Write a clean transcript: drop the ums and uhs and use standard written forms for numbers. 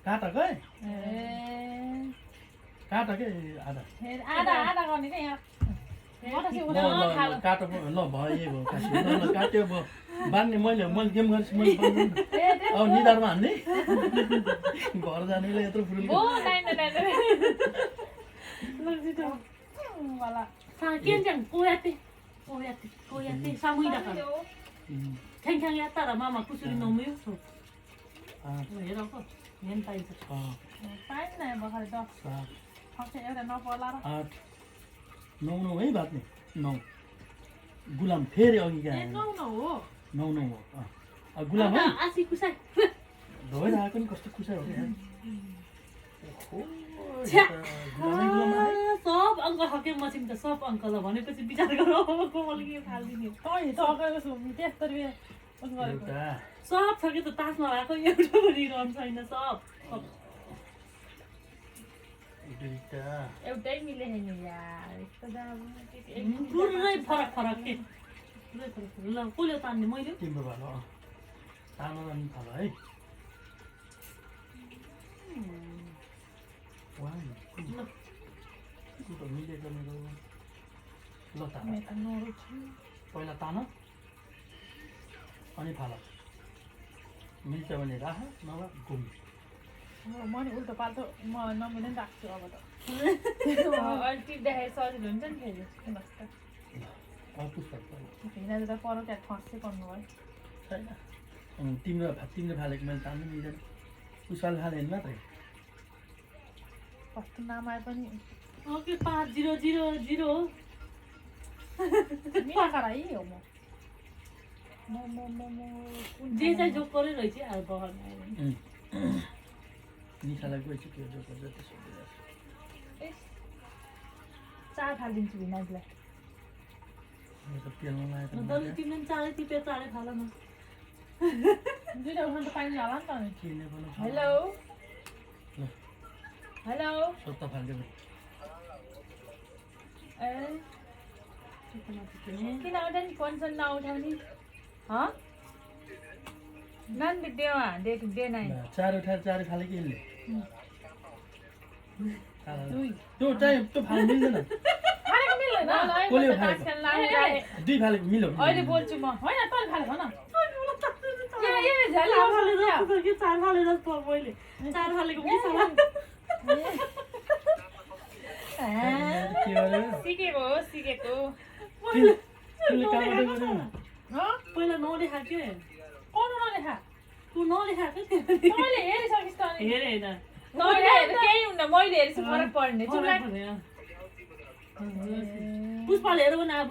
काटकै काटकै आधा आधा गर्ने क्या यहाँ काटो ल भयो भयो काट्यो ल काट्यो भयो बान्ने मैले गेम गरेपछि मैले अब निधारमा हान्ने घर जानेलाई यत्रो फुल 캥캥이 했다라 마마 구슬이 너무 예뻐. हेरको मेन पाइन्छ पाइन्न भर्खर 10 सक्छ एउटा नपर्ला र 8 9 9 है बात नि 9 गुलाम फेरि अघि गए 9 9 हो 9 9 हो गुलाम है आसी कुसाई धोइरहेको नि कस्तो कुसाइ हो सब अङ्क हके मसिन त सब अङ्क ल भनेपछि विचार गरौ कोमलले के फाल्दिने तै सकेको छु त्यस्तरी सब छ कि त तासमा भएको एउटा पनि रन छैन सब एउटै मिले हैन यार यस्तो त पुरै फरक फरक के पुरै फरक ल कोले तान्ने मैले तिम्रो भालो तानो अनि थालो है वाह ल त मिलेको मेरो ल तानो पहिला तानो अनि फाल मिल्छ भने राख नभए घुम म नि उल्टो पाल्टो म नमिले नि राख्छु अब त टिप्दाखेरि सजिलो हुन्छ नि फेरि पुस्तक हिँडेर त पर त्यहाँ खस्दै पर्नु भयो छैन तिम्रो फालेको मैले तान्नु मिल्दैन उसाल फालेन मात्रै कस्तो नाम आए पनि ओके 5000 मिलाकर है हो म जे चाहिँ जोक गरे रहेछ अब बहरमा निशालाई गएछ के जोक गर्छ त्यसो चार फालिदिन्छु भिनाजलाई म त पेलमा लागेको दल्ली तिमीले पनि चाँडै टिपेर चाँडै फाल न दुईटा उठाउनु त पाइन्छ होला नि त किने पनि हेलो हेलो सत्ता फाल्दै ए किन उठा नि फोन सोन नउठाउने नन भिडियो डे नाइन चार उठाएर चार फाले के ले दुई त्यो चाहिँ त्यो फाल्नु मिल्दैन फालेको मिल्दैन कसले फालेको दुई फालेको मिल्यो अहिले बोल्छु म होइन तल फालेको न चार फालेको सिकेको पहिला नलेखा के कौन नलेखा तँ नलेखा के मैले हेरिसकिस् त अनि हेरे होइन तैँले हेरेर केही हुन्न मैले हेरेछु फरक पर्ने पुष्पाले हेर भने अब